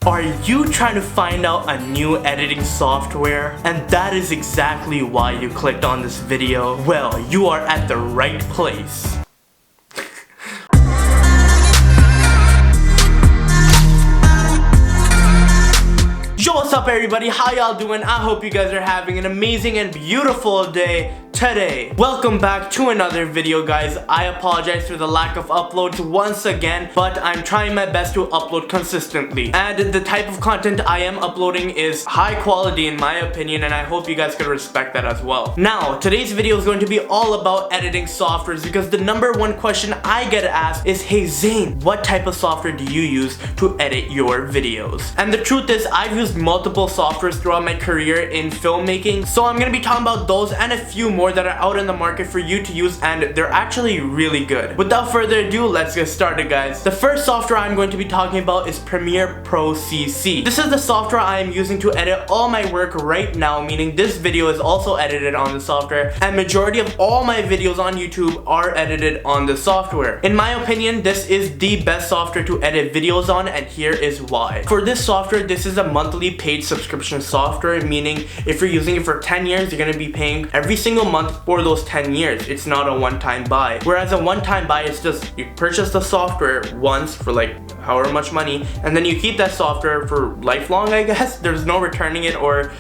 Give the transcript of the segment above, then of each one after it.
Are you trying to find out a new editing software? And that is exactly why you clicked on this video. Well, you are at the right place. Yo, what's up everybody? How y'all doing? I hope you guys are having an amazing and beautiful day today. Welcome back to another video, guys. I apologize for the lack of uploads once again, but I'm trying my best to upload consistently. And the type of content I am uploading is high quality in my opinion, and I hope you guys can respect that as well. Now, today's video is going to be all about editing softwares because the number one question I get asked is, hey Zain, what type of software do you use to edit your videos? And the truth is, I've used multiple softwares throughout my career in filmmaking, so I'm gonna be talking about those and a few more that are out in the market for you to use, and they're actually really good. Without further ado, let's get started, guys. The first software I'm going to be talking about is Premiere Pro CC. This is the software I am using to edit all my work right now, meaning this video is also edited on the software, and majority of all my videos on YouTube are edited on the software. In my opinion, this is the best software to edit videos on, and here is why. For this software, this is a monthly paid subscription software, meaning if you're using it for 10 years, you're gonna be paying every single month for those 10 years. It's not a one-time buy. Whereas a one-time buy is just you purchase the software once for like however much money, and then you keep that software for lifelong, I guess. There's no returning it or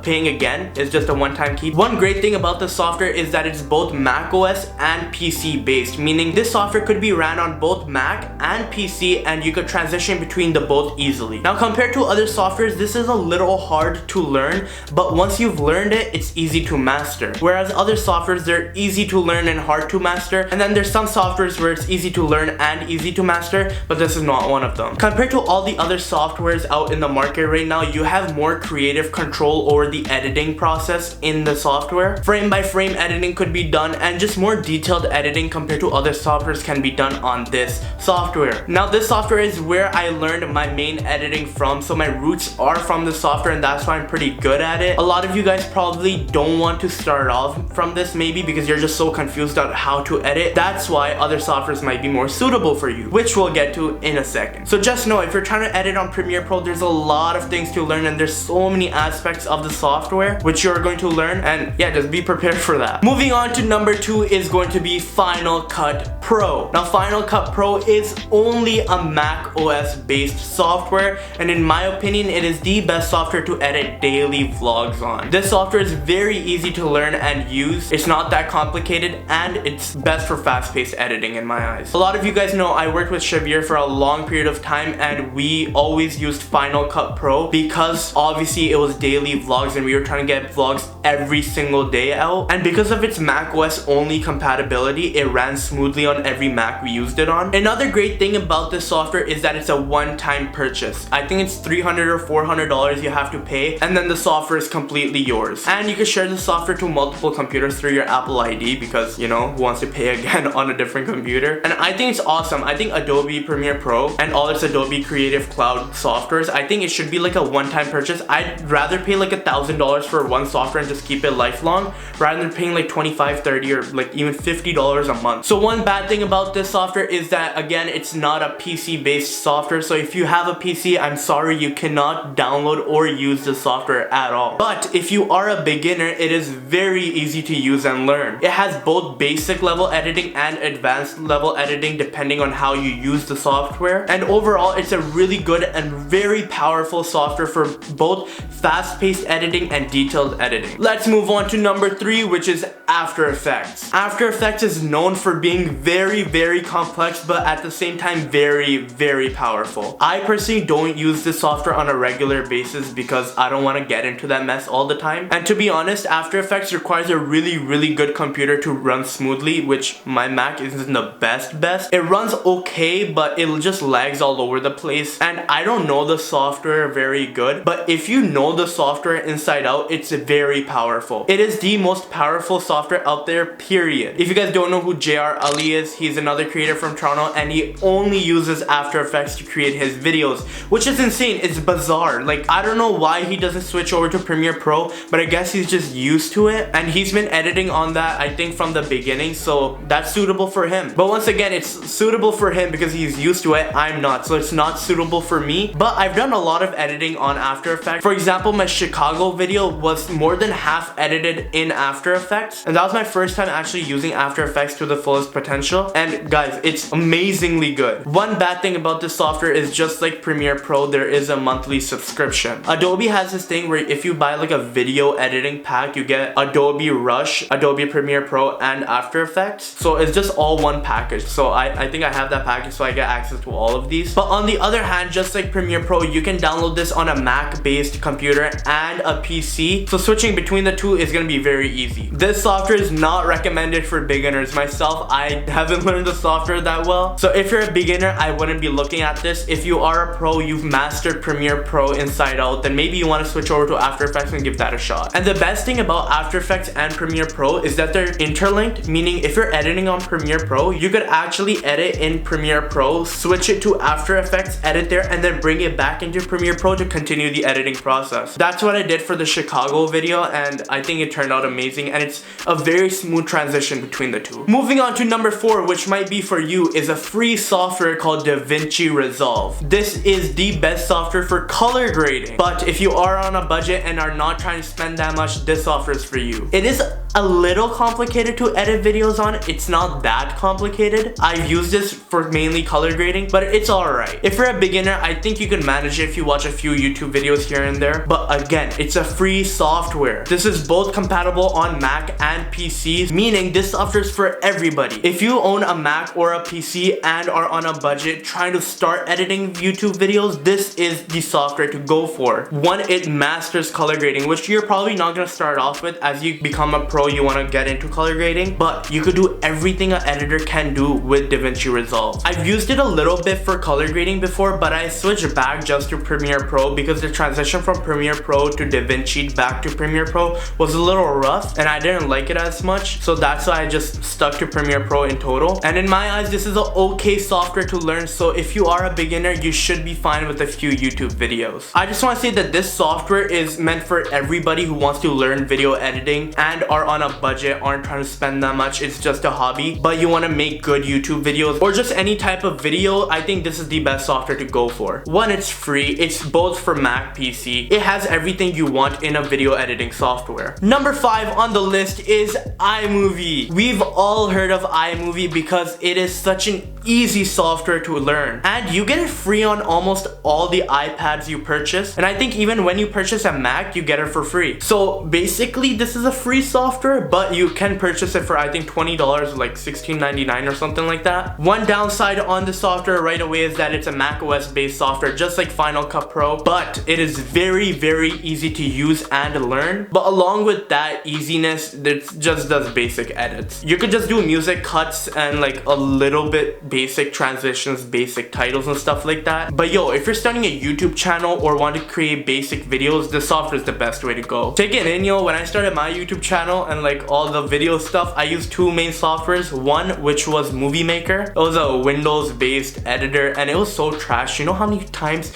paying again. It's just a one-time keep. One great thing about the software is that it's both Mac OS and PC based, meaning this software could be ran on both Mac and PC, and you could transition between the both easily. Now, compared to other softwares, this is a little hard to learn, but once you've learned it, it's easy to master. Whereas other softwares, they're easy to learn and hard to master, and then there's some softwares where it's easy to learn and easy to master, but this is not one of them. Compared to all the other softwares out in the market right now, you have more creative control over the editing process in the software. Frame by frame editing could be done, and just more detailed editing compared to other softwares can be done on this software. Now, this software is where I learned my main editing from, so my roots are from the software, and that's why I'm pretty good at it. A lot of you guys probably don't want to start off from this, maybe because you're just so confused on how to edit. That's why other softwares might be more suitable for you, which we'll get to in a second. So just know, if you're trying to edit on Premiere Pro, there's a lot of things to learn, and there's so many aspects of the software which you're going to learn, and yeah, just be prepared for that. Moving on to number 2 is going to be Final Cut Pro. Now, Final Cut Pro is only a Mac OS based software, and in my opinion, it is the best software to edit daily vlogs on. This software is very easy to learn and use. It's not that complicated, and it's best for fast-paced editing in my eyes. A lot of you guys know I worked with Shavir for a long period of time, and we always used Final Cut Pro because obviously it was daily vlogs and we were trying to get vlogs every single day out, and because of its Mac OS only compatibility, it ran smoothly on every Mac we used it on. Another great thing about this software is that it's a one-time purchase. I think it's $300 or $400 you have to pay, and then the software is completely yours. And you can share the software to multiple computers through your Apple ID because, you know, who wants to pay again on a different computer? And I think it's awesome. I think Adobe Premiere Pro and all its Adobe Creative Cloud softwares, I think it should be like a one-time purchase. I'd rather pay like $1,000 for one software and just keep it lifelong rather than paying like $25, $30, or like even $50 a month. So one bad thing about this software is that, again, it's not a PC based software. So if you have a PC, I'm sorry, you cannot download or use the software at all. But if you are a beginner, it is very easy to use and learn. It has both basic level editing and advanced level editing depending on how you use the software. And overall, it's a really good and very powerful software for both fast-paced editing and detailed editing. Let's move on to number 3, which is After Effects. After Effects is known for being very complex, but at the same time very powerful. I personally don't use this software on a regular basis because I don't want to get into that mess all the time. And to be honest, After Effects requires a really good computer to run smoothly, which my Mac isn't the best. It runs okay, but it just lags all over the place, and I don't know the software very good, but if you know the software inside out, it's very powerful. It is the most powerful software out there, period. If you guys don't know who JR Ali is, he's another creator from Toronto, and he only uses After Effects to create his videos, which is insane. It's bizarre. Like, I don't know why he doesn't switch over to Premiere Pro, but I guess he's just used to it, and he's been editing on that, I think, from the beginning, so that's suitable for him. But once again, it's suitable for him because he's used to it. I'm not, so it's not suitable for me. But I've done a lot of editing on After Effects. For example, my Chicago video was more than half edited in After Effects, and that was my first time actually using After Effects to the fullest potential. And guys, it's amazingly good. One bad thing about this software is, just like Premiere Pro, there is a monthly subscription. Adobe has this thing where if you buy like a video editing pack, you get Adobe Rush, Adobe Premiere Pro, and After Effects. So it's just all one package. So I think I have that package, so I get access to all of these. But on the other hand, just like Premiere Pro, you can download this on a Mac-based computer and a PC. So switching between the two is gonna be very easy. This software is not recommended for beginners. Myself, I haven't learned the software that well. So if you're a beginner, I wouldn't be looking at this. If you are a pro, you've mastered Premiere Pro inside out, then maybe you want to switch over to After Effects and give that a shot. And the best thing about After Effects and Premiere Pro is that they're interlinked, meaning if you're editing on Premiere Pro, you could actually edit in Premiere Pro, switch it to After Effects, edit there, and then bring it back into Premiere Pro to continue the editing process. That's what I did for the Chicago video, and I think it turned out amazing, and it's a very smooth transition between the two. Moving on to number 4, which might be for you, is a free software called DaVinci Resolve. This is the best software for color grading, but if you are on a budget and are not trying to spend that much, this software is for you. It is a little complicated to edit videos on. It's not that complicated. I've used this for mainly color grading, but it's alright. If you're a beginner, I think you can manage it if you watch a few YouTube videos here and there. But again, it's a free software. This is both compatible on Mac and PCs, meaning this software is for everybody. If you own a Mac or a PC and are on a budget trying to start editing YouTube videos, this is the software to go for. One, it masters color grading, which you're probably not going to start off with. As you become a pro, you want to get into color grading, but you could do everything an editor can do with DaVinci Resolve. I've used it a little bit for color grading before, but I switched back just to Premiere Pro because the transition from Premiere Pro to DaVinci back to Premiere Pro was a little rough, and I didn't like it as much, so that's why I just stuck to Premiere Pro in total. And in my eyes, this is an okay software to learn, so if you are a beginner, you should be fine with a few YouTube videos. I just want to say that this software is meant for everybody who wants to learn video editing and are on a budget, aren't trying to spend that much. It's just a hobby, but you want to make good YouTube videos or just any type of video. I think this is the best software to go for. One, it's free. It's both for Mac, PC. It has everything you want in a video editing software. Number 5 on the list is iMovie. We've all heard of iMovie because it is such an easy software to learn, and you get it free on almost all the iPads you purchase, and I think even when you purchase a Mac, you get it for free. So basically, this is a free software, but you can purchase it for I think $20, like $16.99 or something like that. One downside on the software right away is that it's a Mac OS based software, just like Final Cut Pro, but it is very, very easy to use and learn. But along with that easiness, it just does basic edits. You could just do music cuts and like a little bit basic transitions, basic titles and stuff like that. But yo, if you're starting a YouTube channel or want to create basic videos, this software is the best way to go. Take it in, yo, when I started my YouTube channel and like all the video stuff, I used two main softwares. One, which was Movie Maker. It was a Windows based editor, and it was so trash. You know how many times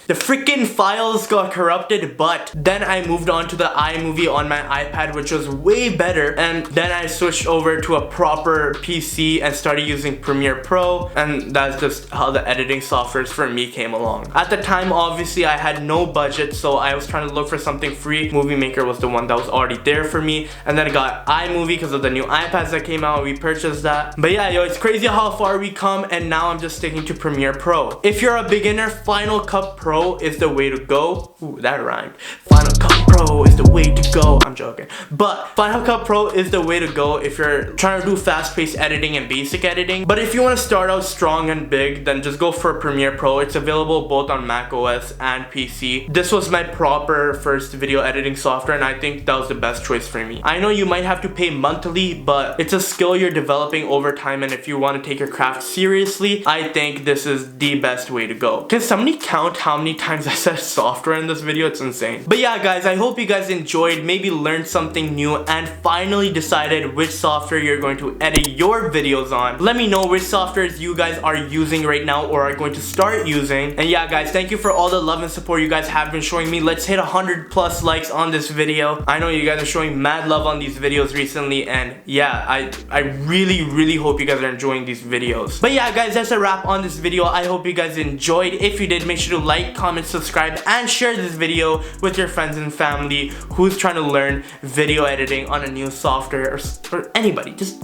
the freaking files got corrupted? But then I moved on to the iMovie on my iPad, which was way better, and then I switched over to a proper PC and started using Premiere Pro, and that's just how the editing softwares for me came along. At the time, obviously, I had no budget, so I was trying to look for something free. Movie Maker was the one that was already there for me, and then I got iMovie because of the new iPads that came out. We purchased that. But yeah, yo, it's crazy how far we come, and now I'm just sticking to Premiere Pro. If you're a beginner, Final Cut Pro is the way to go. Ooh, that rhymed. Final Cut Pro is the way to go. I'm joking. But Final Cut Pro is the way to go if you're trying to do fast-paced editing and basic editing. But if you want to start out strong and big, then just go for Premiere Pro. It's available both on Mac OS and PC. This was my proper first video editing software, and I think that was the best choice for me. I know you might have to pay monthly, but it's a skill you're developing over time, and if you want to take your craft seriously, I think this is the best way to go. Can somebody count how many times I said software in this video, it's insane. But yeah guys, I hope you guys enjoyed, maybe learned something new, and finally decided which software you're going to edit your videos on. Let me know which softwares you guys are using right now or are going to start using. And yeah guys, thank you for all the love and support you guys have been showing me. Let's hit 100+ likes on this video. I know you guys are showing mad love on these videos recently, and yeah, I really hope you guys are enjoying these videos. But yeah guys, that's a wrap on this video. I hope you guys enjoyed. If you did, make sure to like, comment, subscribe, and share this video with your friends and family who's trying to learn video editing on a new software, or anybody. Just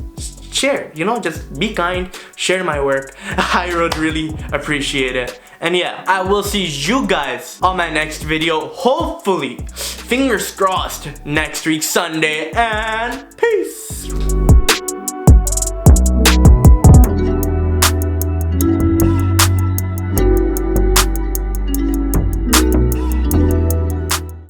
share, you know, just be kind, share my work. I would really appreciate it. And yeah, I will see you guys on my next video, hopefully, fingers crossed, next week Sunday, and peace.